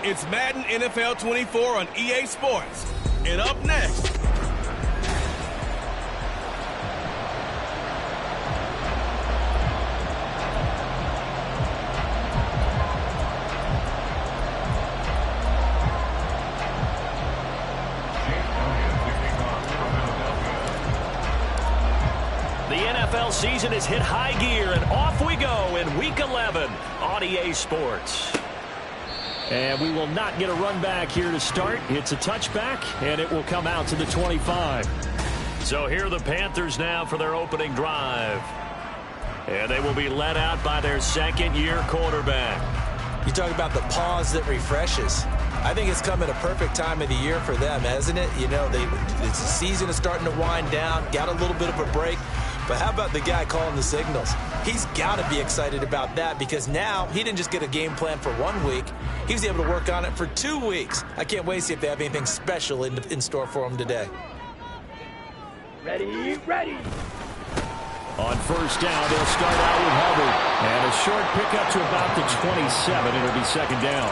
It's Madden NFL 24 on EA Sports. And up next, the NFL season has hit high gear, and off we go in Week 11 on EA Sports. And we will not get a run back here to start. It's a touchback, and it will come out to the 25. So here are the Panthers now for their opening drive. And they will be led out by their second-year quarterback. You talk about the pause that refreshes. I think it's come at a perfect time of the year for them, hasn't it? You know, the season is starting to wind down, got a little bit of a break. But how about the guy calling the signals? He's got to be excited about that because now he didn't just get a game plan for 1 week. He was able to work on it for 2 weeks. I can't wait to see if they have anything special in store for him today. Ready. On first down, they'll start out with Hubbard. And a short pickup to about the 27. It'll be second down.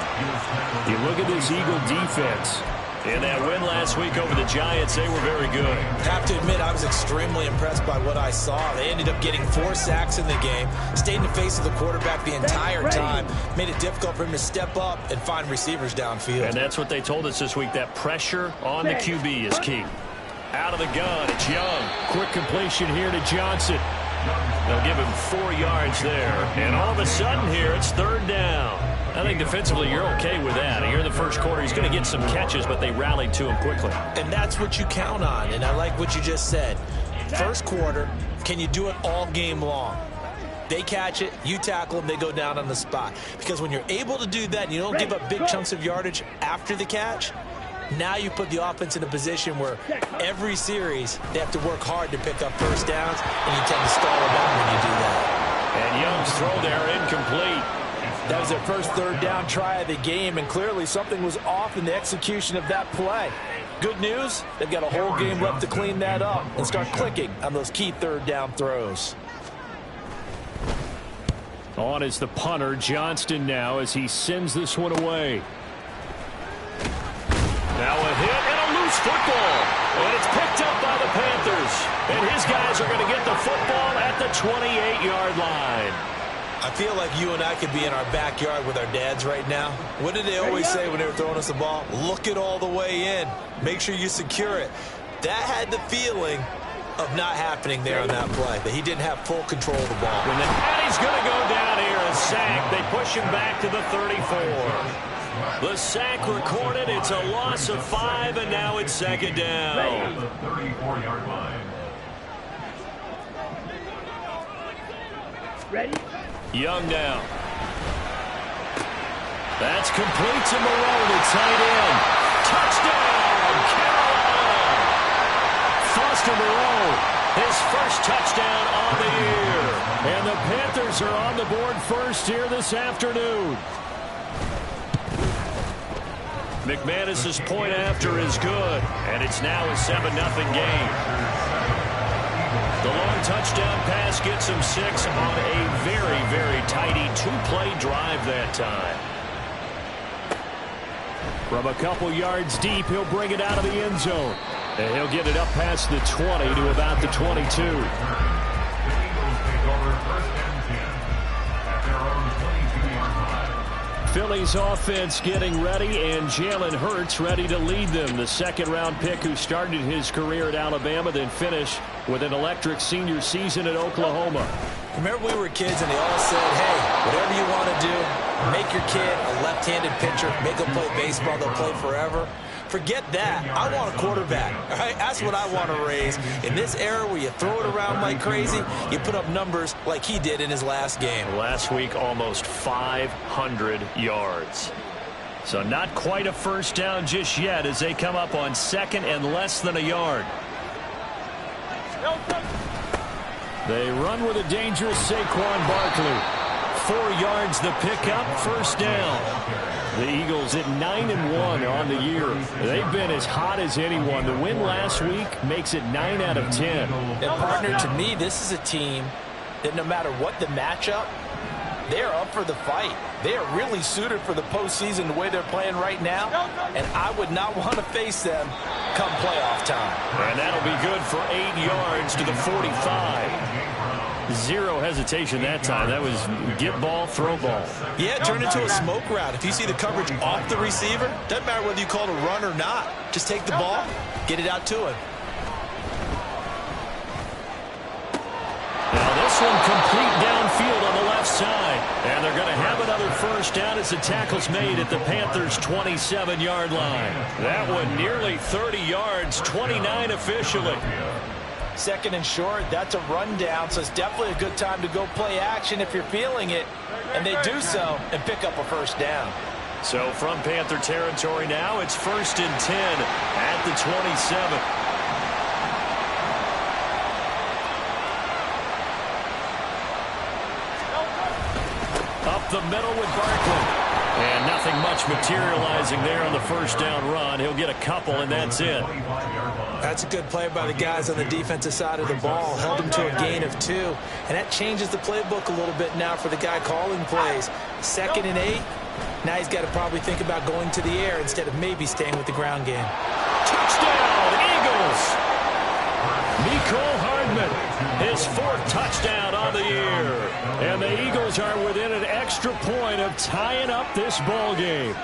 You look at this Eagle defense. In that win last week over the Giants, they were very good. Have to admit, I was extremely impressed by what I saw. They ended up getting 4 sacks in the game, stayed in the face of the quarterback the entire time, made it difficult for him to step up and find receivers downfield. And that's what they told us this week, that pressure on the QB is key. Out of the gun, it's Young. Quick completion here to Johnson. They'll give him 4 yards there. And all of a sudden here, it's third down. I think defensively you're okay with that. Here in the first quarter, he's going to get some catches, but they rallied to him quickly. And that's what you count on, and I like what you just said. First quarter, can you do it all game long? They catch it, you tackle them, they go down on the spot. Because when you're able to do that and you don't give up big chunks of yardage after the catch, now you put the offense in a position where every series they have to work hard to pick up first downs, and you tend to stall them out when you do that. And Young's throw there incomplete. That was their first third down try of the game, and clearly something was off in the execution of that play. Good news, they've got a whole game left to clean that up and start clicking on those key third down throws. On is the punter, Johnston now, as he sends this one away. Now a hit and a loose football. And it's picked up by the Panthers. And his guys are going to get the football at the 28-yard line. I feel like you and I could be in our backyard with our dads right now. What did they always say when they were throwing us the ball? Look it all the way in. Make sure you secure it. That had the feeling of not happening there on that play, that he didn't have full control of the ball. And he's going to go down here and sack. They push him back to the 34. The sack recorded. It's a loss of 5, and now it's second down. The 34-yard line. Ready? Young now. That's complete to Marone at tight end. Touchdown, Carolina! Foster Marone, his first touchdown on the year. And the Panthers are on the board first here this afternoon. McManus's point after is good, and it's now a 7-0 game. The long touchdown pass gets him 6 on a very, very tidy 2-play drive that time. From a couple yards deep, he'll bring it out of the end zone. And he'll get it up past the 20 to about the 22. Philly's offense getting ready, and Jalen Hurts ready to lead them. The second-round pick who started his career at Alabama, then finished with an electric senior season at Oklahoma. Remember we were kids and they all said, hey, whatever you want to do, make your kid a left-handed pitcher, make him play baseball, they'll play forever. Forget that. I want a quarterback. All right? That's what I want to raise. In this era where you throw it around like crazy, you put up numbers like he did in his last game. Last week, almost 500 yards. So not quite a first down just yet as they come up on second and less than a yard. They run with a dangerous Saquon Barkley. 4 yards the pickup, first down. The Eagles at 9-1 on the year. They've been as hot as anyone. The win last week makes it 9 out of 10. And partner, to me, this is a team that no matter what the matchup, they are up for the fight. They are really suited for the postseason the way they're playing right now, and I would not want to face them come playoff time. And that'll be good for 8 yards to the 45. Zero hesitation that time. That was get ball, throw ball. Yeah, turn into a smoke route. If you see the coverage off the receiver, doesn't matter whether you call it a run or not. Just take the ball, get it out to him. Now this one complete downfield on the left side. And they're going to have another first down as the tackle's made at the Panthers' 27-yard line. That one nearly 30 yards, 29 officially. Second and short, that's a rundown, so it's definitely a good time to go play action if you're feeling it. And they do so and pick up a first down. So from Panther territory now, it's 1st and 10 at the 27. Up the middle with Barkley. And nothing much materializing there on the first down run. He'll get a couple, and that's it. That's a good play by the guys on the defensive side of the ball. Held them to a gain of 2. And that changes the playbook a little bit now for the guy calling plays. 2nd and 8. Now he's got to probably think about going to the air instead of maybe staying with the ground game. Touchdown, Eagles! Mecole Hardman, his 4th touchdown on the year. And the Eagles are within an extra point of tying up this ball game.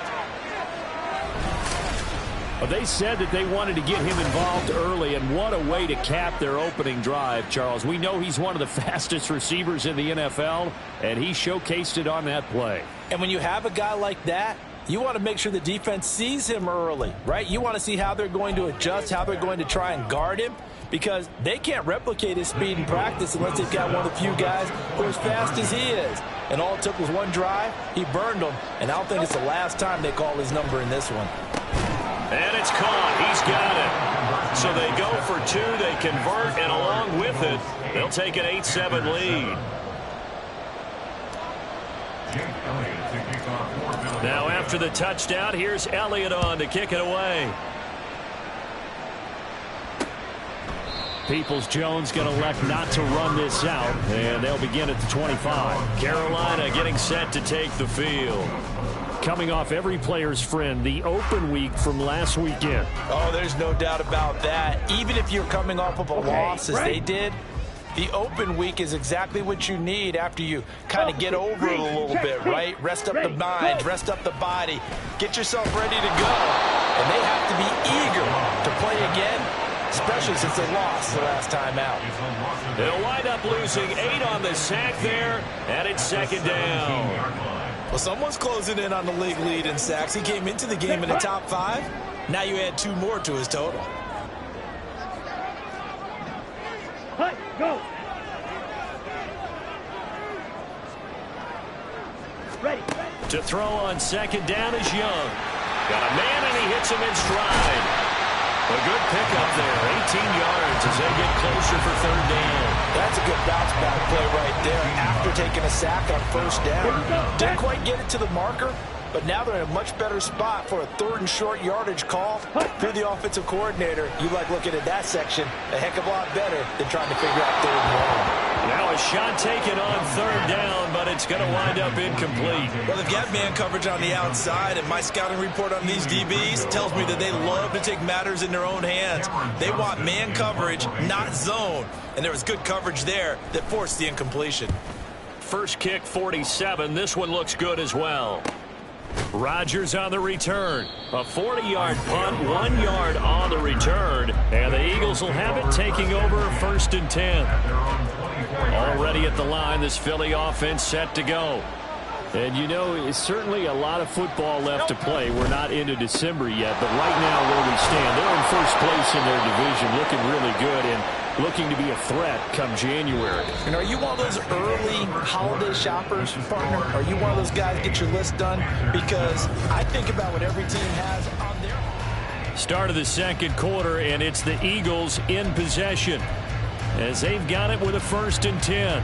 Well, they said that they wanted to get him involved early, and what a way to cap their opening drive, Charles. We know he's one of the fastest receivers in the NFL, and he showcased it on that play. And when you have a guy like that, you want to make sure the defense sees him early, right? You want to see how they're going to adjust, how they're going to try and guard him, because they can't replicate his speed in practice unless they've got one of the few guys who are as fast as he is. And all it took was one drive. He burned them, and I don't think it's the last time they call his number in this one. And it's caught. He's got it. So they go for 2. They convert, and along with it, they'll take an 8-7 lead. Now after the touchdown, here's Elliott on to kick it away. Peoples-Jones going to elect not to run this out, and they'll begin at the 25. Carolina getting set to take the field. Coming off every player's friend, the open week from last weekend. Oh, there's no doubt about that. Even if you're coming off of a loss as they did, the open week is exactly what you need after you kind of get over it a little bit, right? Rest up the mind, rest up the body, get yourself ready to go. And they have to be eager to play again, especially since they lost the last time out. They'll wind up losing 8 on the sack there, and it's 2nd down. Well, someone's closing in on the league lead in sacks. He came into the game in the top 5. Now you add 2 more to his total. Go. Ready. To throw on 2nd down is Young. Got a man, and he hits him in stride. A good pickup there, 18 yards as they get closer for 3rd down. That's a good bounce-back play right there after taking a sack on 1st down. Didn't quite get it to the marker, but now they're in a much better spot for a 3rd and short yardage call. If you're the offensive coordinator, you like looking at that section a heck of a lot better than trying to figure out 3rd and long. Now a shot taken on 3rd down, but it's going to wind up incomplete. Well, they've got man coverage on the outside, and my scouting report on these DBs tells me that they love to take matters in their own hands. They want man coverage, not zone. And there was good coverage there that forced the incompletion. First kick, 47. This one looks good as well. Rodgers on the return. A 40-yard punt, 1 yard on the return. And the Eagles will have it, taking over 1st and 10. Already at the line, this Philly offense set to go. And, you know, it's certainly a lot of football left to play. We're not into December yet, but right now where we stand, they're in first place in their division, looking really good and looking to be a threat come January. And are you one of those early holiday shoppers, partner? Are you one of those guys get your list done? Because I think about what every team has on their... Start of the 2nd quarter, and it's the Eagles in possession as they've got it with a 1st and 10.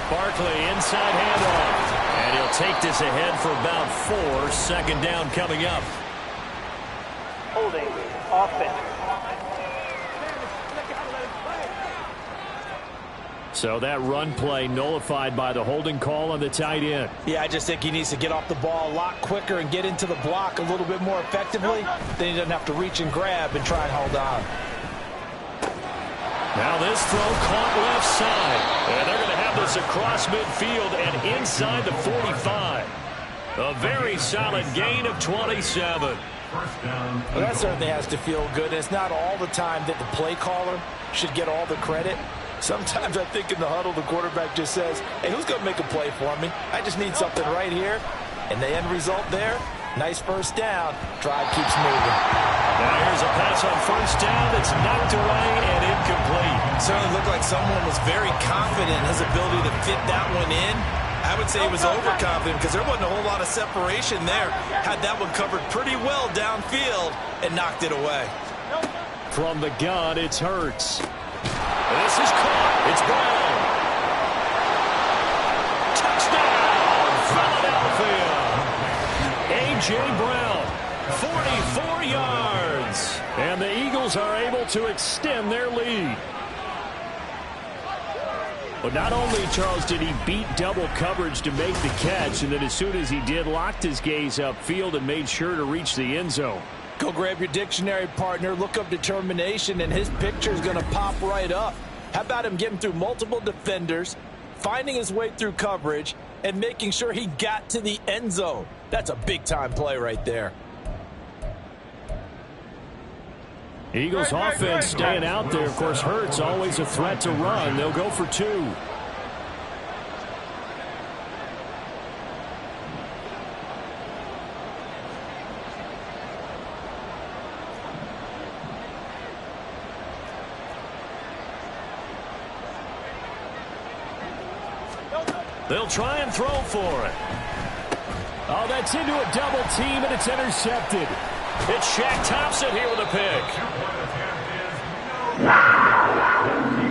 Barkley inside handoff. And he'll take this ahead for about 4. Second down coming up. Holding. Offense. So that run play nullified by the holding call on the tight end. Yeah, I just think he needs to get off the ball a lot quicker and get into the block a little bit more effectively. Then he doesn't have to reach and grab and try and hold on. Now this throw caught left side. And they're going to have this across midfield and inside the 45. A very solid gain of 27. Well, that certainly has to feel good. It's not all the time that the play caller should get all the credit. Sometimes I think in the huddle, the quarterback just says, hey, who's going to make a play for me? I just need something right here. And the end result there, nice first down. Drive keeps moving. Now here's a pass on first down that's knocked away and incomplete. Certainly looked like someone was very confident in his ability to fit that one in. I would say he was overconfident because there wasn't a whole lot of separation there. Had that one covered pretty well downfield and knocked it away. From the gun, it's Hurts. This is caught. It's Brown. Touchdown, Philadelphia. A.J. Brown, 44 yards. And the Eagles are able to extend their lead. But not only, Charles, did he beat double coverage to make the catch, and then as soon as he did, locked his gaze upfield and made sure to reach the end zone. Go grab your dictionary, partner, look up determination, and his picture is going to pop right up. How about him getting through multiple defenders, finding his way through coverage, and making sure he got to the end zone? That's a big-time play right there. Eagles offense staying out there. Of course, Hurts always a threat to run. They'll go for 2. They'll try and throw for it. Oh, that's into a double team, and it's intercepted. It's Shaq Thompson here with a pick.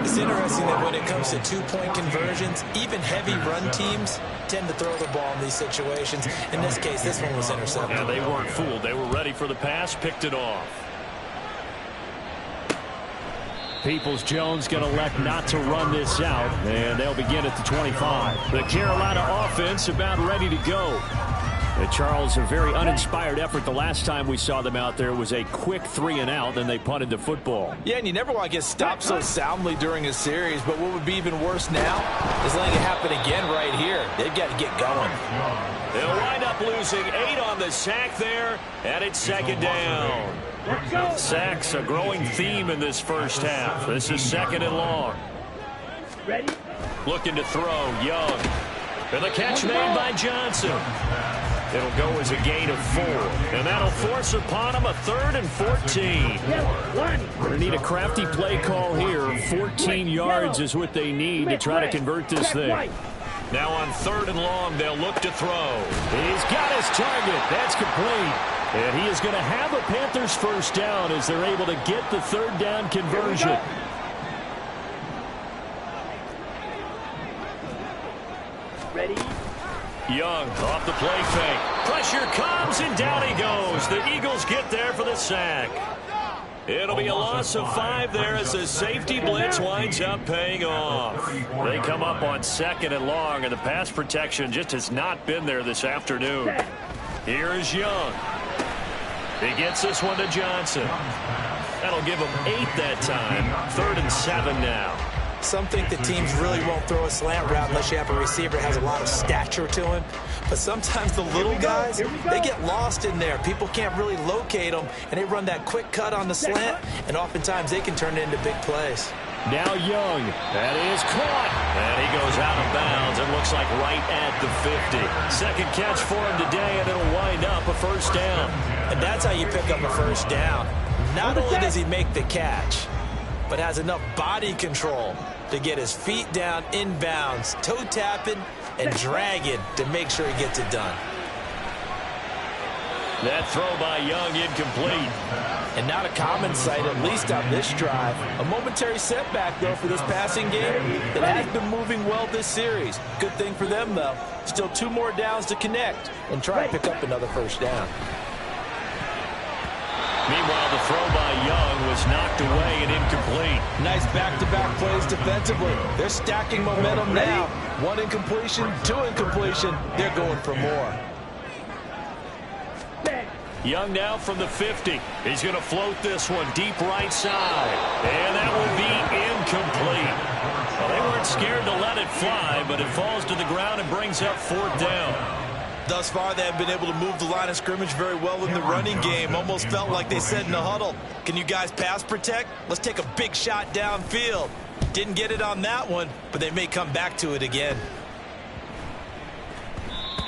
It's interesting that when it comes to two-point conversions, even heavy run teams tend to throw the ball in these situations. In this case, this one was intercepted. Yeah, they weren't fooled. They were ready for the pass, picked it off. Peoples-Jones going to elect not to run this out, and they'll begin at the 25. The Carolina offense about ready to go. Charles, a very uninspired effort. The last time we saw them out there was a quick 3-and-out, then they punted the football. Yeah, and you never want to get stopped so soundly during a series, but what would be even worse now is letting it happen again right here. They've got to get going. They'll wind up losing 8 on the sack there, and it's second down. Sacks, a growing theme in this first half. This is second and long. Ready? Looking to throw, Young. And the catch made by Johnson. It'll go as a gain of 4. And that'll force upon him a 3rd and 14. We're going to need a crafty play call here. 14 yards is what they need to try to convert this thing. Now on 3rd and long, they'll look to throw. He's got his target. That's complete. And he is going to have a Panthers first down as they're able to get the 3rd down conversion. Ready? Young off the play fake. Pressure comes, and down he goes. The Eagles get there for the sack. It'll be a loss of 5 there as the safety blitz winds up paying off. They come up on 2nd and long, and the pass protection just has not been there this afternoon. Here is Young. He gets this one to Johnson. That'll give him 8 that time. 3rd and 7 now. Some think the teams really won't throw a slant route unless you have a receiver that has a lot of stature to him. But sometimes the little guys, they get lost in there. People can't really locate them, and they run that quick cut on the slant, and oftentimes they can turn it into big plays. Now Young. That is caught. And he goes out of bounds. It looks like right at the 50. Second catch for him today, and it'll wind up a first down. And that's how you pick up a first down. Not only does he make the catch, but has enough body control to get his feet down inbounds, toe tapping and dragging to make sure he gets it done. That throw by Young incomplete. And not a common sight, at least on this drive. A momentary setback, though, for this passing game that has been moving well this series. Good thing for them, though. Still 2 more downs to connect and try and pick up another first down. Meanwhile, the throw by Young was knocked away and incomplete. Nice back-to-back plays defensively. They're stacking momentum now. 1 incompletion, 2 incompletion. They're going for more. Young now from the 50. He's going to float this one deep right side. And that will be incomplete. Well, they weren't scared to let it fly, but it falls to the ground and brings up 4th down. Thus far, they have been able to move the line of scrimmage very well in the running game. Almost felt like they said in the huddle, can you guys pass protect? Let's take a big shot downfield. Didn't get it on that one, but they may come back to it again.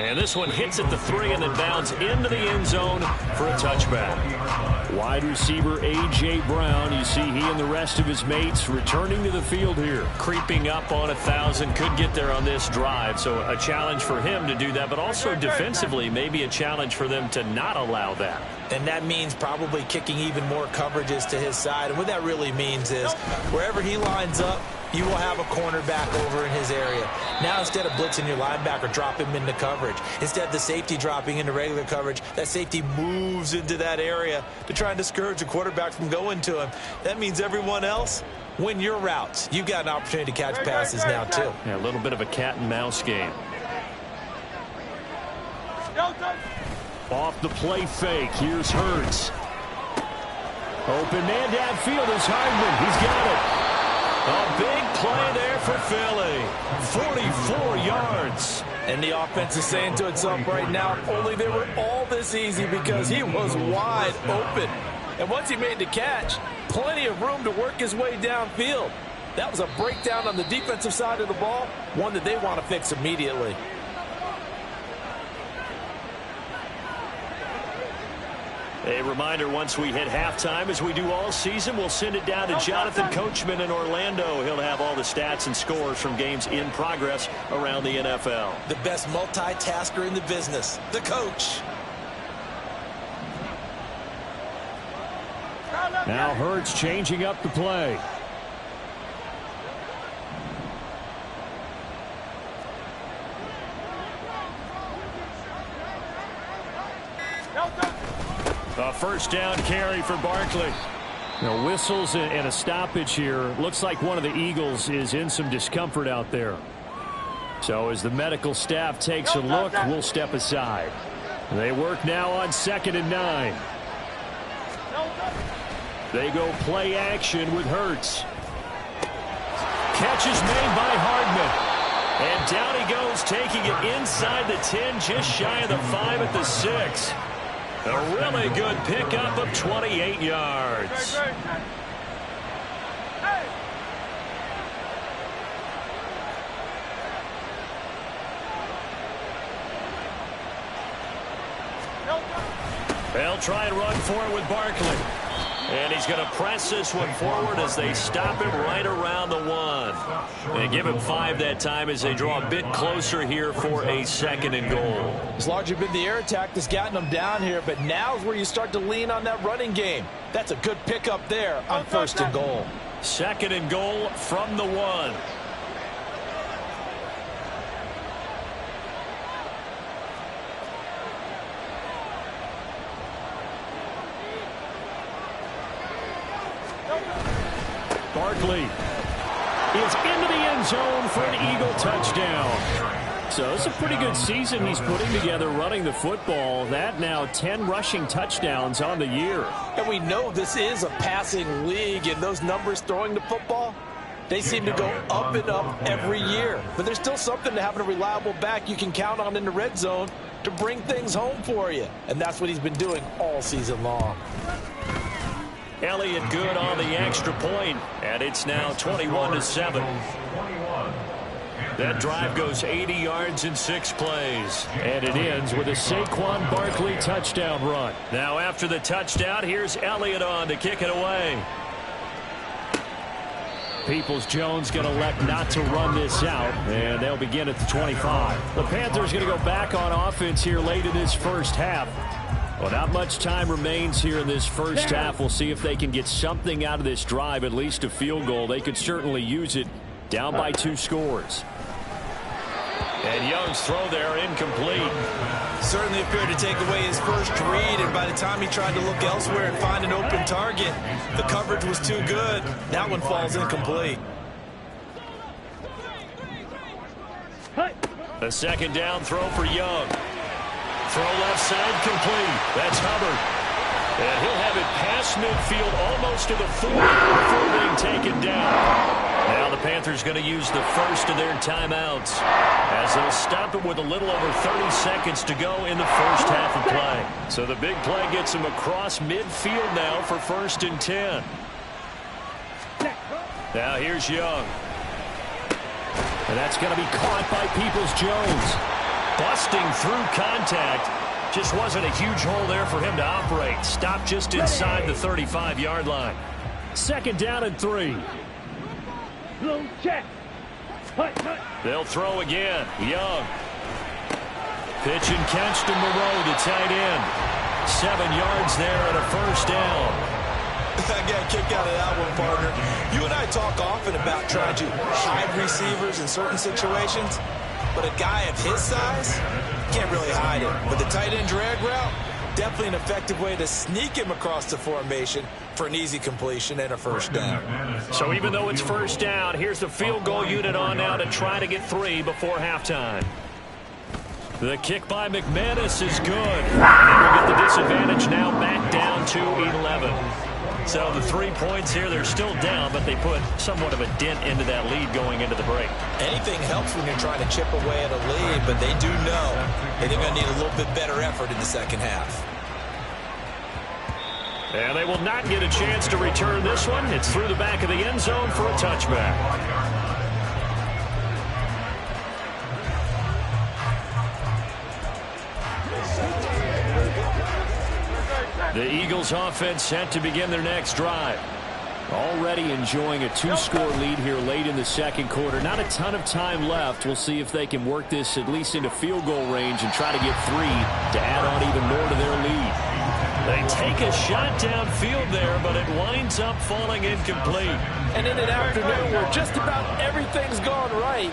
And this one hits at the 3 and then bounds into the end zone for a touchback. Wide receiver A.J. Brown, you see he and the rest of his mates returning to the field here. Creeping up on 1,000, could get there on this drive. So a challenge for him to do that, but also defensively maybe a challenge for them to not allow that. And that means probably kicking even more coverages to his side. And what that really means is wherever he lines up, you will have a cornerback over in his area. Now, instead of blitzing your linebacker, drop him into coverage. Instead of the safety dropping into regular coverage, that safety moves into that area to try and discourage the quarterback from going to him. That means everyone else, win your routes. You've got an opportunity to catch passes now, too. Yeah, a little bit of a cat and mouse game. Off the play fake. Here's Hurts. Open man downfield is Hardman. He's got it. A big play there for Philly. 44 yards. And the offense is saying to itself right now, if only they were all this easy, because he was wide open. And once he made the catch, plenty of room to work his way downfield. That was a breakdown on the defensive side of the ball, one that they want to fix immediately. A reminder, once we hit halftime, as we do all season, we'll send it down to Jonathan Coachman in Orlando. He'll have all the stats and scores from games in progress around the NFL. The best multitasker in the business, the coach. Now Hurts changing up the play. A first down carry for Barkley. Now whistles and a stoppage here. Looks like one of the Eagles is in some discomfort out there. So as the medical staff takes a look, we'll step aside. They work now on 2nd and 9. They go play action with Hurts. Catch is made by Hardman. And down he goes, taking it inside the 10, just shy of the 5 at the 6. A really good pickup of 28 yards. They'll try and run for it with Barkley. And he's going to press this one forward as they stop him right around the 1. And give him 5 that time as they draw a bit closer here for a 2nd and goal. It's largely been the air attack that's gotten them down here, but now is where you start to lean on that running game. That's a good pickup there on 1st and goal. 2nd and goal from the 1. Barkley is into the end zone for an Eagle touchdown. So it's a pretty good season he's putting together running the football. That now 10 rushing touchdowns on the year. And we know this is a passing league, and those numbers throwing the football, they seem to go up and up every year. But there's still something to having a reliable back you can count on in the red zone to bring things home for you. And that's what he's been doing all season long. Elliott good on the extra point, and it's now 21-7. That drive goes 80 yards in 6 plays. And it ends with a Saquon Barkley touchdown run. Now after the touchdown, here's Elliott on to kick it away. Peoples-Jones going to elect not to run this out, and they'll begin at the 25. The Panthers going to go back on offense here late in this first half. Well, not much time remains here in this first half. We'll see if they can get something out of this drive, at least a field goal. They could certainly use it, down by 2 scores. And Young's throw there incomplete. Certainly appeared to take away his first read, and by the time he tried to look elsewhere and find an open target, the coverage was too good. That one falls incomplete. A second down throw for Young. Throw left side complete. That's Hubbard. And he'll have it past midfield almost to the 40 before being taken down. Now the Panthers going to use the first of their timeouts as they'll stop it with a little over 30 seconds to go in the first half of play. So the big play gets him across midfield now for 1st and 10. Now here's Young. And that's going to be caught by Peoples-Jones. Busting through contact. Just wasn't a huge hole there for him to operate. Stopped just inside the 35-yard line. 2nd down and 3. They'll throw again. Young. Pitch and catch to Moreau, the tight end. 7 yards there and a 1st down. I got a kick out of that one, partner. You and I talk often about trying to hide receivers in certain situations, but a guy of his size can't really hide it. But the tight end drag route, definitely an effective way to sneak him across the formation for an easy completion and a 1st down. So even though it's 1st down, here's the field goal unit on now to try to get 3 before halftime. The kick by McManus is good. And we'll get the disadvantage now back down to 11. So the 3 points here, they're still down, but they put somewhat of a dent into that lead going into the break. Anything helps when you're trying to chip away at a lead, but they do know that they're going to need a little bit better effort in the second half. And they will not get a chance to return this one. It's through the back of the end zone for a touchback. The Eagles offense set to begin their next drive. Already enjoying a 2-score lead here late in the 2nd quarter. Not a ton of time left. We'll see if they can work this at least into field goal range and try to get 3 to add on even more to their lead. They take a shot downfield there, but it winds up falling incomplete. And in an afternoon where just about everything's gone right,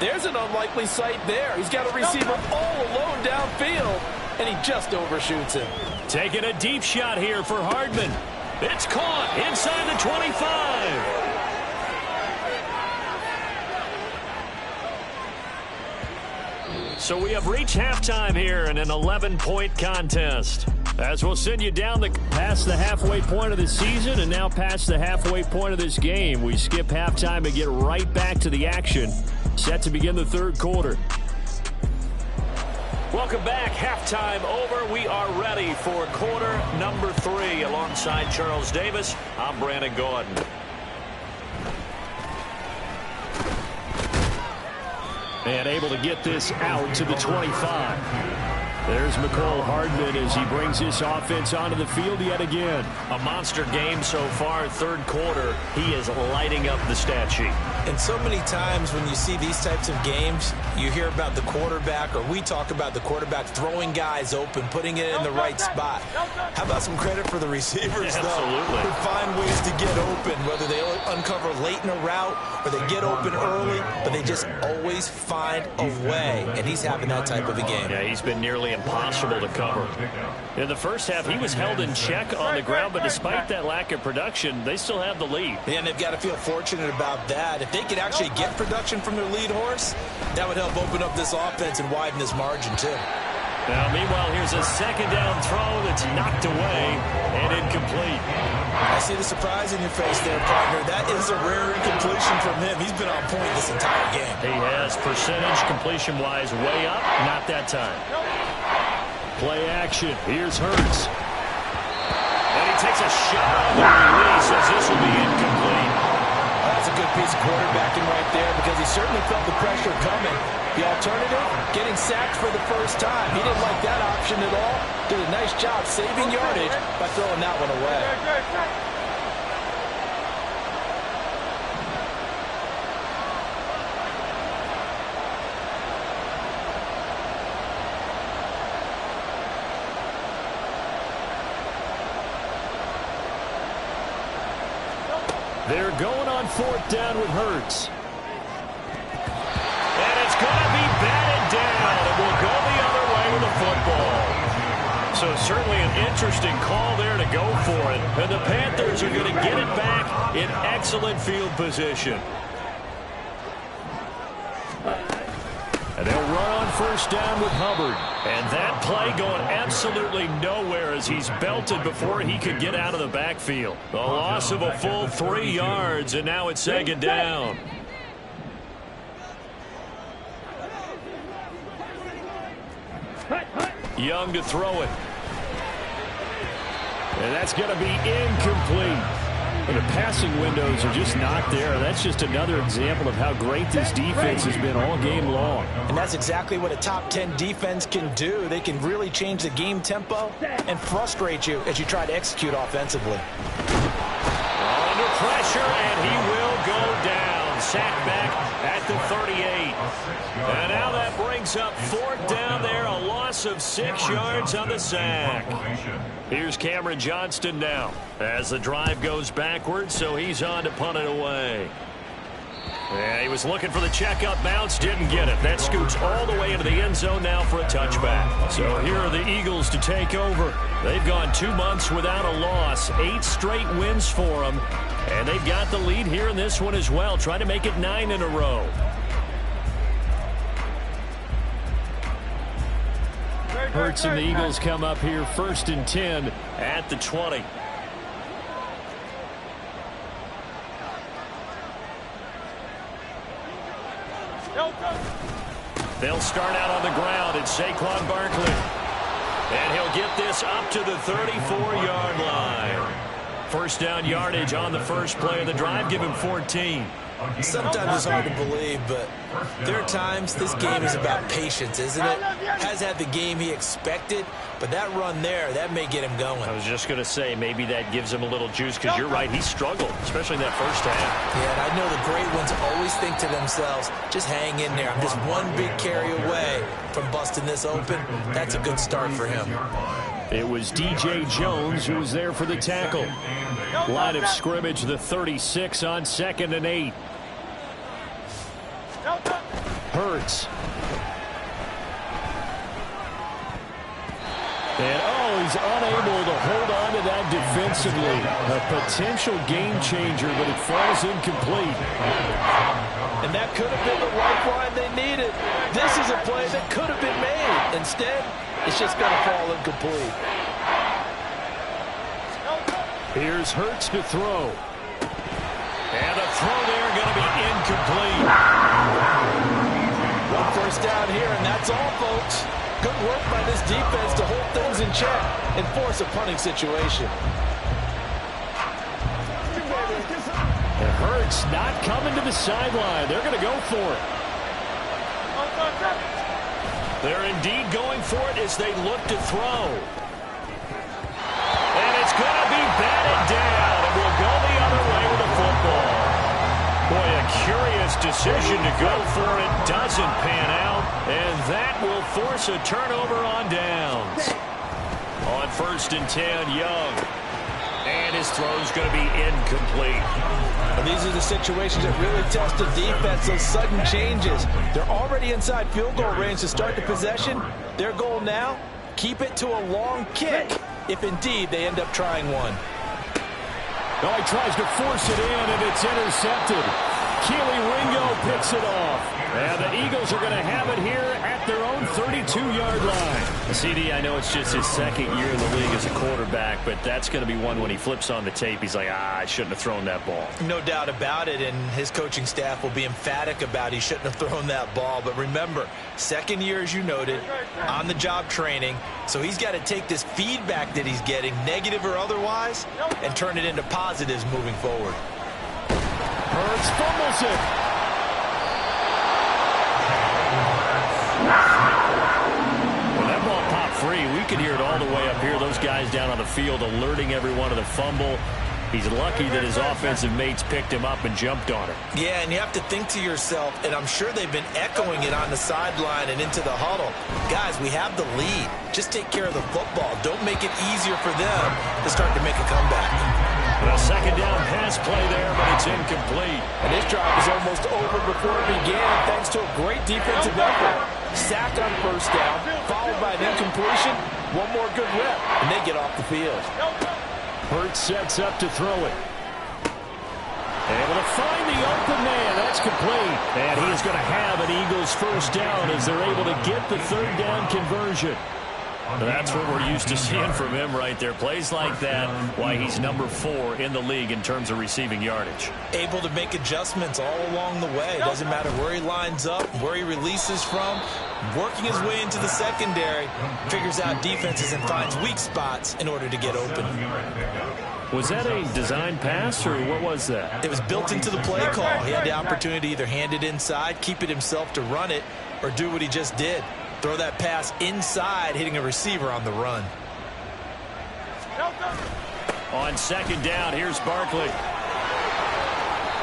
there's an unlikely sight there. He's got a receiver all alone downfield, and he just overshoots him. Taking a deep shot here for Hardman. It's caught inside the 25. So we have reached halftime here in an 11-point contest. As we'll send you down past the halfway point of the season and now past the halfway point of this game. We skip halftime and get right back to the action. Set to begin the 3rd quarter. Welcome back. Halftime over. We are ready for quarter number 3. Alongside Charles Davis, I'm Brandon Gordon. And able to get this out to the 25. There's McCole Hardman as he brings this offense onto the field yet again. A monster game so far, 3rd quarter. He is lighting up the stat sheet. And so many times when you see these types of games, you hear about the quarterback, or we talk about the quarterback throwing guys open, putting it in the right spot. How about some credit for the receivers, though? Absolutely. Who find ways to get open, whether they uncover late in a route or they get open early, but they just always find a way. And he's having that type of a game. Yeah, he's been nearly impossible to cover. In the first half, he was held in check on the ground, but despite that lack of production, they still have the lead. Yeah, and they've got to feel fortunate about that. If they could actually get production from their lead horse, that would help open up this offense and widen this margin, too. Now, meanwhile, here's a 2nd down throw that's knocked away and incomplete. I see the surprise in your face there, partner. That is a rare incompletion from him. He's been on point this entire game. He has percentage completion-wise way up. Not that time. Play action. Here's Hurts. And he takes a shot on the release as this will be incomplete. That's a good piece of quarterbacking right there because he certainly felt the pressure coming. The alternative, getting sacked for the first time. He didn't like that option at all. Did a nice job saving yardage by throwing that one away. They're going on 4th down with Hurts. And it's going to be batted down. It will go the other way with the football. So certainly an interesting call there to go for it. And the Panthers are going to get it back in excellent field position. And they'll run on 1st down with Hubbard. And that play going absolutely nowhere as he's belted before he could get out of the backfield. A loss of a full 3 yards, and now it's 2nd down. Young to throw it. And that's going to be incomplete. The passing windows are just not there. That's just another example of how great this defense has been all game long. And that's exactly what a top 10 defense can do. They can really change the game tempo and frustrate you as you try to execute offensively. Under pressure, and he will go down. Sacked back at the 38. And now that brings up 4th down there. A loss of 6 yards on the sack. Here's Cameron Johnston now as the drive goes backwards, so he's on to punt it away. And he was looking for the checkup bounce, didn't get it. That scoots all the way into the end zone now for a touchback. So here are the Eagles to take over. They've gone 2 months without a loss, 8 straight wins for them. And they've got the lead here in this one as well, trying to make it 9 in a row. Hurts and the Eagles come up here 1st and 10 at the 20. They'll start out on the ground. It's Saquon Barkley. And he'll get this up to the 34-yard line. 1st down yardage on the first play of the drive. Give him 14. Sometimes it's hard to believe, but there are times this game is about patience, isn't it? Has had the game he expected, but that run there, that may get him going. I was just going to say, maybe that gives him a little juice, because you're right, he struggled, especially in that first half. Yeah, and I know the great ones always think to themselves, just hang in there. I'm just one big carry away from busting this open. That's a good start for him. It was D.J. Jones who was there for the tackle. Line of scrimmage, the 36 on 2nd and 8. Hurts. And, he's unable to hold on to that defensively. A potential game changer, but it falls incomplete. And that could have been the lifeline they needed. This is a play that could have been made. Instead, it's just going to fall incomplete. Here's Hurts to throw. And the throw there going to be incomplete. 1 first down here, and that's all, folks. Good work by this defense to hold things in check and force a punting situation. And Hurts not coming to the sideline. They're going to go for it. They're indeed going for it as they look to throw. And it's going to be batted down. It will go the other way with the football. Boy, a curious decision to go for it. Doesn't pan out. And that will force a turnover on downs. On 1st and 10, Young. And his throw's going to be incomplete. And these are the situations that really test the defense, those sudden changes. They're already inside field goal range to start the possession. Their goal now, keep it to a long kick, if indeed they end up trying one. Oh, he tries to force it in, and it's intercepted. Keely Ringo picks it off. And the Eagles are going to have it here at their own 32-yard line. CD, I know it's just his 2nd year in the league as a quarterback, but that's going to be one when he flips on the tape. He's like, I shouldn't have thrown that ball. No doubt about it, and his coaching staff will be emphatic about he shouldn't have thrown that ball. But remember, 2nd year, as you noted, on-the-job training, so he's got to take this feedback that he's getting, negative or otherwise, and turn it into positives moving forward. Hurts fumbles it. Well, that ball popped free. We could hear it all the way up here. Those guys down on the field alerting everyone of the fumble. He's lucky that his offensive mates picked him up and jumped on it. Yeah, and you have to think to yourself, and I'm sure they've been echoing it on the sideline and into the huddle. Guys, we have the lead. Just take care of the football. Don't make it easier for them to start to make a comeback. A second down pass play there, but it's incomplete. And this drive was almost over before it began thanks to a great defensive effort. Sack on first down, followed by an incompletion. One more good rep, and they get off the field. Hurts sets up to throw it. Able to find the open man. That's complete. And he is going to have an Eagles first down as they're able to get the third down conversion. That's what we're used to seeing from him right there. Plays like that, why he's number 4 in the league in terms of receiving yardage. Able to make adjustments all along the way. Doesn't matter where he lines up, where he releases from. Working his way into the secondary, figures out defenses and finds weak spots in order to get open. Was that a design pass, or what was that? It was built into the play call. He had the opportunity to either hand it inside, keep it himself to run it, or do what he just did. Throw that pass inside, hitting a receiver on the run. On second down, here's Barkley.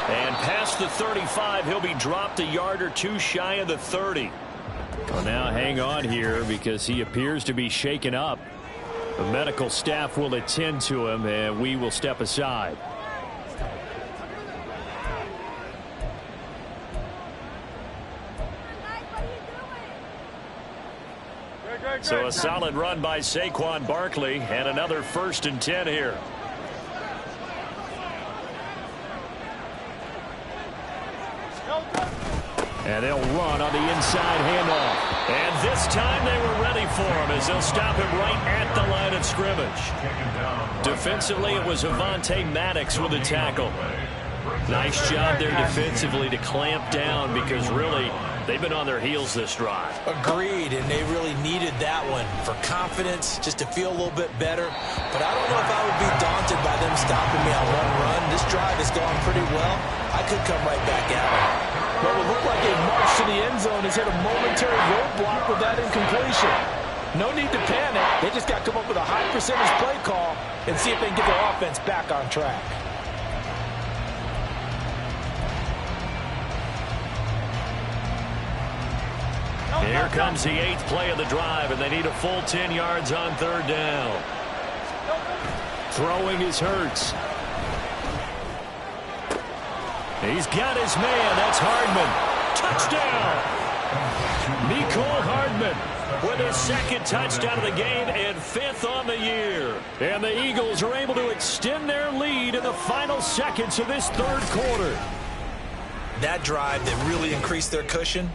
And past the 35, he'll be dropped a yard or two shy of the 30. Well, now hang on here because he appears to be shaken up. The medical staff will attend to him, and we will step aside. So a solid run by Saquon Barkley, and another 1st and 10 here. And they'll run on the inside handoff. And this time they were ready for him as they'll stop him right at the line of scrimmage. Defensively, it was Avonte Maddox with a tackle. Nice job there defensively to clamp down because really they've been on their heels this drive. Agreed, and they really needed that one for confidence, just to feel a little bit better. But I don't know if I would be daunted by them stopping me on one run. This drive has gone pretty well. I could come right back at them. What would look like a march to the end zone has hit a momentary roadblock with that incompletion. No need to panic. They just got to come up with a high percentage play call and see if they can get their offense back on track. Here comes the 8th play of the drive, and they need a full 10 yards on third down. Throwing is Hurts. He's got his man. That's Hardman. Touchdown! Mecole Hardman with his 2nd touchdown of the game and 5th on the year. And the Eagles are able to extend their lead in the final seconds of this 3rd quarter. That drive that really increased their cushion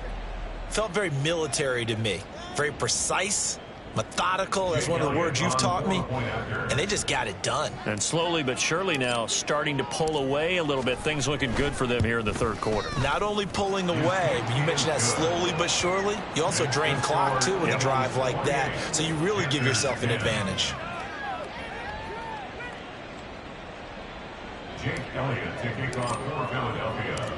felt very military to me. Very precise, methodical. That's one of the words you've taught me. And they just got it done. And slowly but surely now starting to pull away a little bit. Things looking good for them here in the 3rd quarter. Not only pulling away, but you mentioned that slowly but surely. You also drain clock, too, with a drive like that. So you really give yourself an advantage. Jake Elliott to kick off for Philadelphia.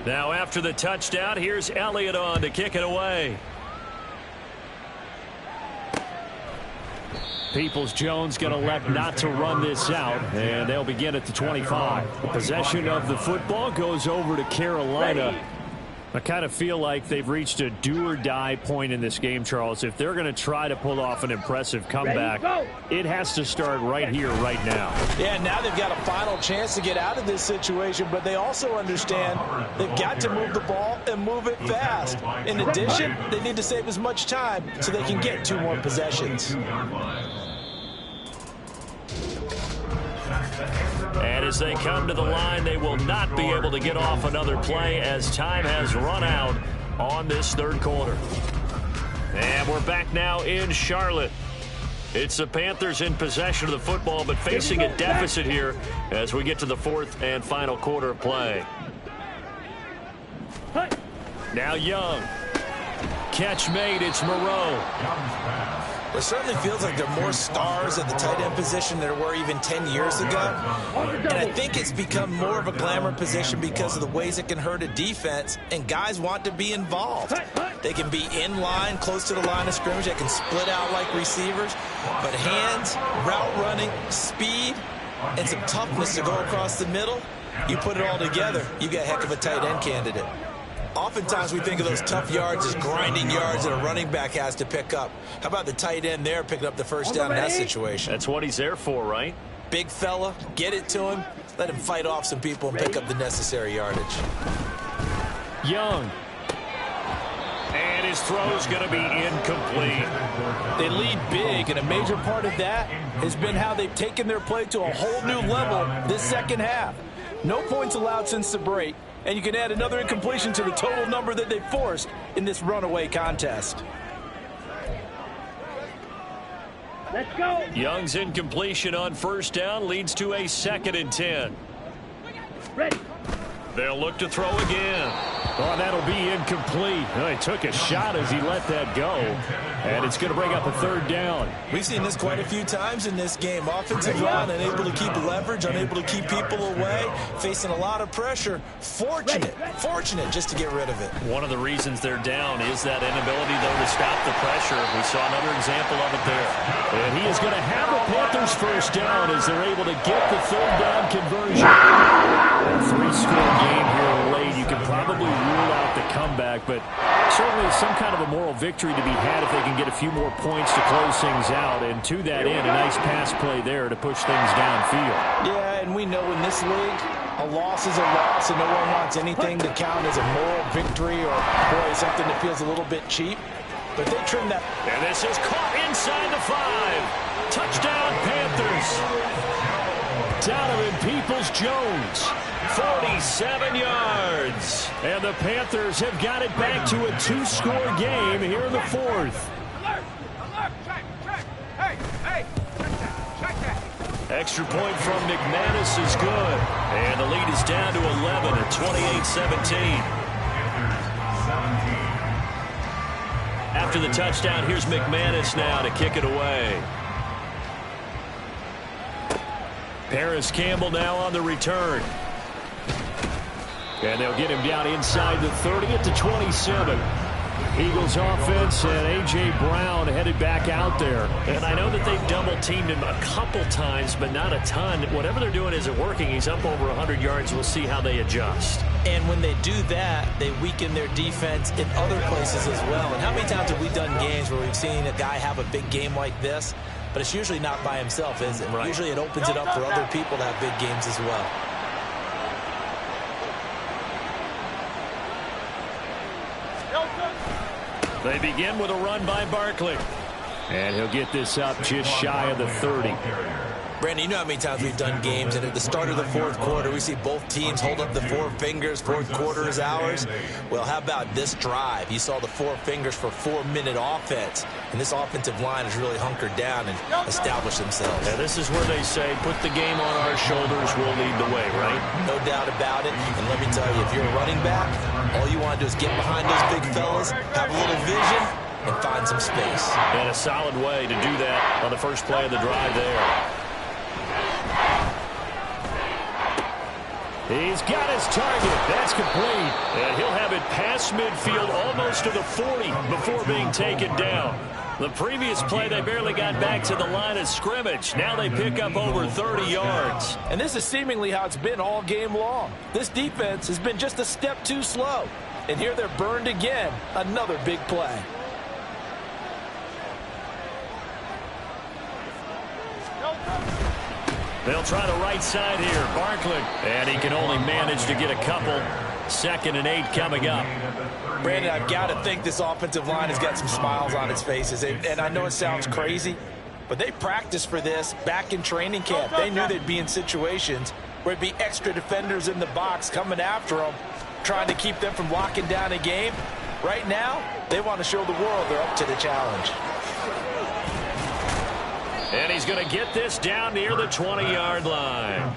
Now after the touchdown, here's Elliott on to kick it away. Peoples-Jones going to elect not to run this out, and they'll begin at the 25. The possession of the football goes over to Carolina. I kind of feel like they've reached a do-or-die point in this game, Charles. If they're going to try to pull off an impressive comeback, it has to start right here, right now. Yeah, now they've got a final chance to get out of this situation, but they also understand they've got to move the ball and move it fast. In addition, they need to save as much time so they can get 2 more possessions. And as they come to the line, they will not be able to get off another play as time has run out on this 3rd quarter. And we're back now in Charlotte. It's the Panthers in possession of the football, but facing a deficit here as we get to the 4th and final quarter of play. Now Young. Catch made. It's Moreau. It certainly feels like there are more stars at the tight end position than there were even 10 years ago. And I think it's become more of a glamour position because of the ways it can hurt a defense, and guys want to be involved. They can be in line, close to the line of scrimmage. They can split out like receivers. But hands, route running, speed, and some toughness to go across the middle, you put it all together, you got a heck of a tight end candidate. Oftentimes we think of those tough yards as grinding yards that a running back has to pick up. How about the tight end there picking up the first down in that situation? That's what he's there for, right? Big fella, get it to him. Let him fight off some people and pick up the necessary yardage. Young. And his throw's going to be incomplete. They lead big, and a major part of that has been how they've taken their play to a whole new level this second half. No points allowed since the break, and you can add another incompletion to the total number that they forced in this runaway contest. Let's go. Young's incompletion on first down leads to a 2nd and 10. Ready. They'll look to throw again. Oh, that'll be incomplete. Oh, he took a shot as he let that go. And it's going to bring up a 3rd down. We've seen this quite a few times in this game. Offensive line unable to keep leverage, unable to keep people away, facing a lot of pressure. Fortunate just to get rid of it. One of the reasons they're down is that inability, though, to stop the pressure. We saw another example of it there. And he is going to have the Panthers first down as they're able to get the 3rd down conversion. A 3-score game here late. You can probably rule out the comeback, but certainly some kind of a moral victory to be had if they can get a few more points to close things out. And to that end, a nice pass play there to push things downfield. Yeah, and we know in this league, a loss is a loss, and no one wants anything to count as a moral victory or, boy, something that feels a little bit cheap. But they trim that. And this is caught inside the 5. Touchdown, Panthers. Donovan Peoples-Jones, 47 yards. And the Panthers have got it back to a 2-score game here in the 4th. Extra point from McManus is good. And the lead is down to 11 at 28-17. After the touchdown, here's McManus now to kick it away. Paris Campbell now on the return. And they'll get him down inside the 30 at the 27. Eagles offense and A.J. Brown headed back out there. And I know that they've double-teamed him a couple times, but not a ton. Whatever they're doing isn't working. He's up over 100 yards. We'll see how they adjust. And when they do that, they weaken their defense in other places as well. And how many times have we done games where we've seen a guy have a big game like this? But it's usually not by himself, is it? Right. Usually it opens it up for other people to have big games as well. They begin with a run by Barkley. And he'll get this up just shy of the 30. Brandon, you know how many times we've done games, and at the start of the 4th quarter, we see both teams hold up the 4 fingers, 4th quarter is ours. Well, how about this drive? You saw the 4 fingers for 4-minute offense, and this offensive line has really hunkered down and established themselves. Yeah, this is where they say, put the game on our shoulders, we'll lead the way, right? No doubt about it, and let me tell you, if you're a running back, all you want to do is get behind those big fellas, have a little vision, and find some space. And a solid way to do that on the first play of the drive there. He's got his target. That's complete. And he'll have it past midfield almost to the 40 before being taken down. The previous play, they barely got back to the line of scrimmage. Now they pick up over 30 yards. And this is seemingly how it's been all game long. This defense has been just a step too slow. And here they're burned again. Another big play. They'll try the right side here. Barkley. And he can only manage to get a couple. 2nd and 8 coming up. Brandon, I've got to think this offensive line has got some smiles on its faces. And I know it sounds crazy, but they practiced for this back in training camp. They knew they'd be in situations where it'd be extra defenders in the box coming after them, trying to keep them from locking down a game. Right now, they want to show the world they're up to the challenge. And he's going to get this down near the 20-yard line.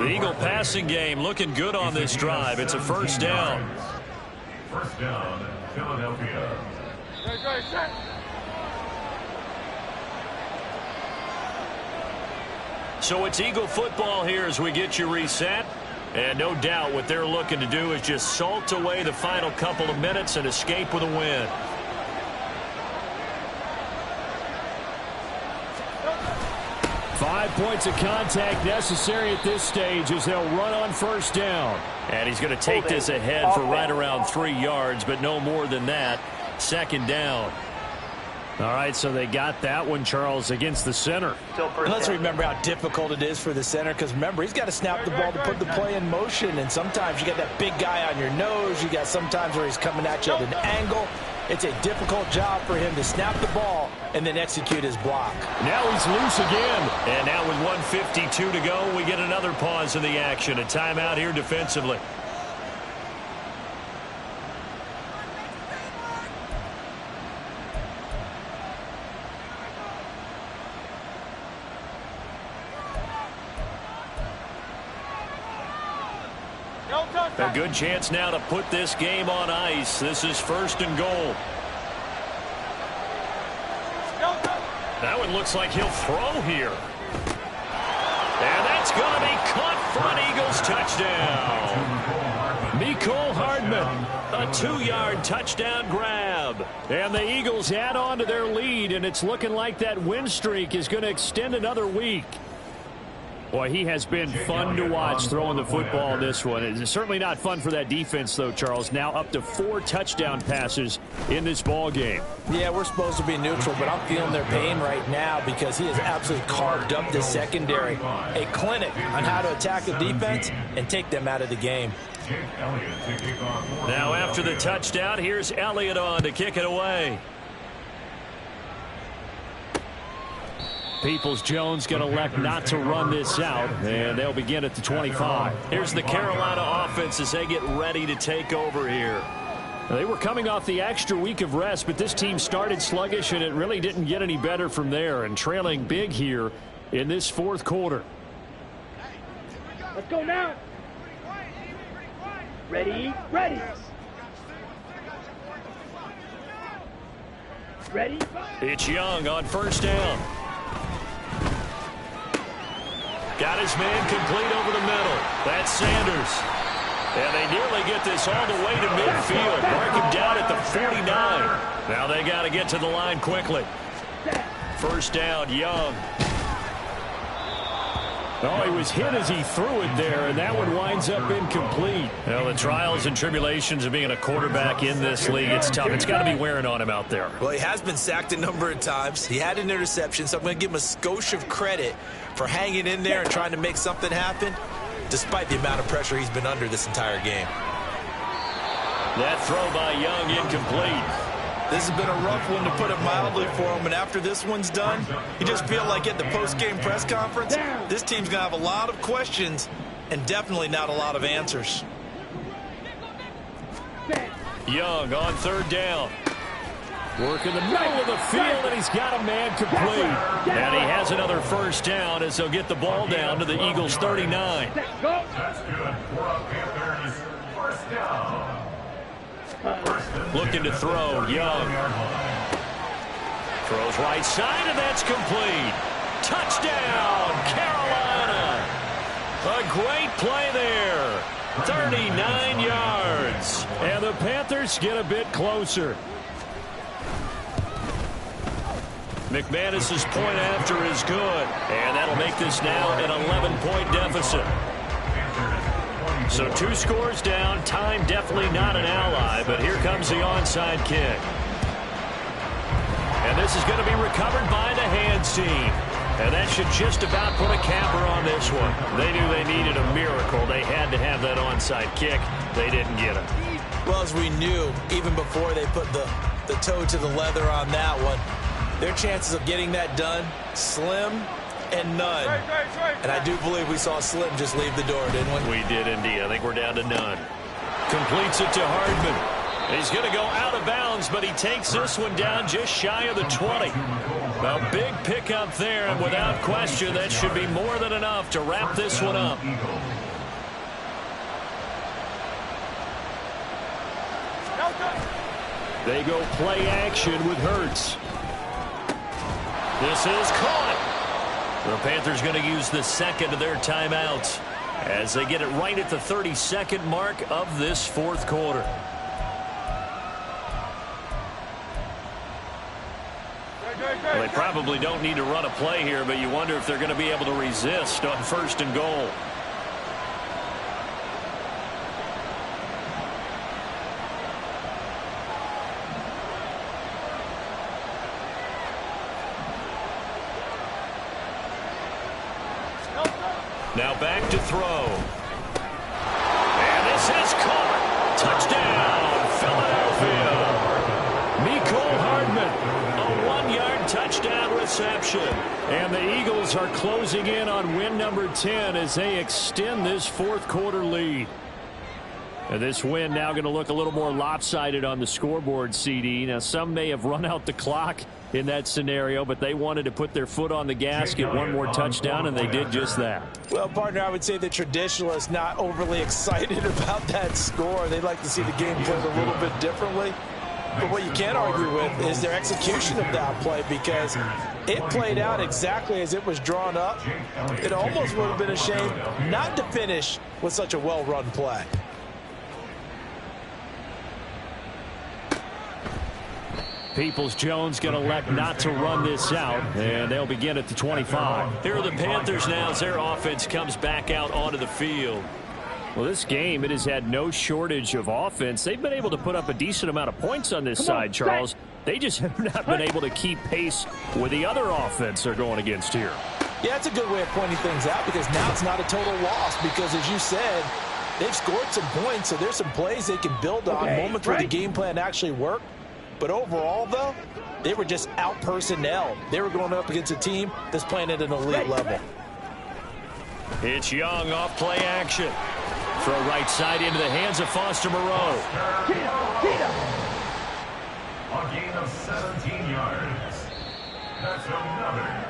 The Eagle passing game looking good on this drive. It's a first down. First down, Philadelphia. So it's Eagle football here as we get you reset. And no doubt what they're looking to do is just salt away the final couple of minutes and escape with a win. Five points of contact necessary at this stage as they'll run on first down. And he's going to take this ahead for right around 3 yards, but no more than that. Second down. All right, so they got that one, Charles, against the center. And let's remember how difficult it is for the center, because remember, he's got to snap the ball to put the play in motion, and sometimes you got that big guy on your nose. You got sometimes where he's coming at you at an angle. It's a difficult job for him to snap the ball and then execute his block. Now he's loose again. And now with 1:52 to go, we get another pause in the action. A timeout here defensively. A good chance now to put this game on ice. This is 1st and goal. That one looks like he'll throw here. And that's going to be caught for an Eagles touchdown. Mecole Hardman, a 2-yard touchdown grab. And the Eagles add on to their lead, and it's looking like that win streak is going to extend another week. Boy, he has been fun to watch throwing the football in this one. It's certainly not fun for that defense, though, Charles. Now up to 4 touchdown passes in this ball game. Yeah, we're supposed to be neutral, but I'm feeling their pain right now because he has absolutely carved up the secondary. A clinic on how to attack the defense and take them out of the game. Now after the touchdown, here's Elliott on to kick it away. Peoples-Jones going to elect not to run this out, and they'll begin at the 25. Here's the Carolina offense as they get ready to take over here. They were coming off the extra week of rest, but this team started sluggish, and it really didn't get any better from there, and trailing big here in this 4th quarter. Let's go now. Ready, ready. Ready. It's Young on 1st down. Got his man complete over the middle. That's Sanders. And they nearly get this all the way to midfield. Mark him down at the 49. Now they got to get to the line quickly. 1st down, Young. Oh, he was hit as he threw it there, and that one winds up incomplete. Well, the trials and tribulations of being a quarterback in this league, it's tough. It's got to be wearing on him out there. Well, he has been sacked a number of times. He had an interception, so I'm going to give him a skosh of credit for hanging in there and trying to make something happen, despite the amount of pressure he's been under this entire game. That throw by Young incomplete. This has been a rough one, to put it mildly, for him. And after this one's done, you just feel like at the post-game press conference, this team's going to have a lot of questions and definitely not a lot of answers. Young on 3rd down. Working the middle of the field, and he's got a man complete. And he has another 1st down as they'll get the ball down to the Eagles' 39. That's good for Panthers. 1st down. Looking to throw, Young. Throws right side, and that's complete. Touchdown, Carolina. A great play there. 39 yards. And the Panthers get a bit closer. McManus's point after is good. And that'll make this now an 11-point deficit. So 2 scores down. Time definitely not an ally, but here comes the onside kick. And this is going to be recovered by the hands team. And that should just about put a capper on this one. They knew they needed a miracle. They had to have that onside kick. They didn't get it. Well, as we knew, even before they put the toe to the leather on that one, their chances of getting that done, slim and none. And I do believe we saw Slim just leave the door, didn't we? We did indeed. I think we're down to none. Completes it to Hardman. He's going to go out of bounds, but he takes this one down just shy of the 20. A big pickup there, and without question, that should be more than enough to wrap this one up. They go play action with Hurts. This is caught. The Panthers going to use the 2nd of their timeouts as they get it right at the 32nd mark of this 4th quarter. Well, they probably don't need to run a play here, but you wonder if they're going to be able to resist on 1st and goal. Now back to throw. And this is caught. Touchdown, Philadelphia. Mecole Hardman, a 1-yard touchdown reception. And the Eagles are closing in on win number 10 as they extend this fourth quarter lead. And this win now going to look a little more lopsided on the scoreboard, CD. Now, some may have run out the clock in that scenario, but they wanted to put their foot on the gas, get one more touchdown, and they did just that. Well, partner, I would say the traditionalists not overly excited about that score. They'd like to see the game played a little bit differently. But what you can't argue with is their execution of that play, because it played out exactly as it was drawn up. It almost would have been a shame not to finish with such a well-run play. Peoples-Jones going to elect not to run this out, and they'll begin at the 25. Here are the Panthers now as their offense comes back out onto the field. Well, this game, it has had no shortage of offense. They've been able to put up a decent amount of points on this side, Charles. They just have not been able to keep pace with the other offense they're going against here. Yeah, that's a good way of pointing things out, because now it's not a total loss, because as you said, they've scored some points, so there's some plays they can build on, moments where the game plan actually worked. But overall, though, they were just out-personnel. They were going up against a team that's playing at an elite level. It's Young off play action. Throw right side into the hands of Foster Moreau. A gain of 17 yards. That's another.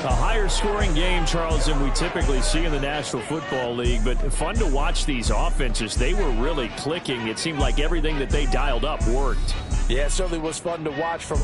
A higher scoring game, Charles, than we typically see in the National Football League, but fun to watch these offenses. They were really clicking. It seemed like everything that they dialed up worked. Yeah, it certainly was fun to watch from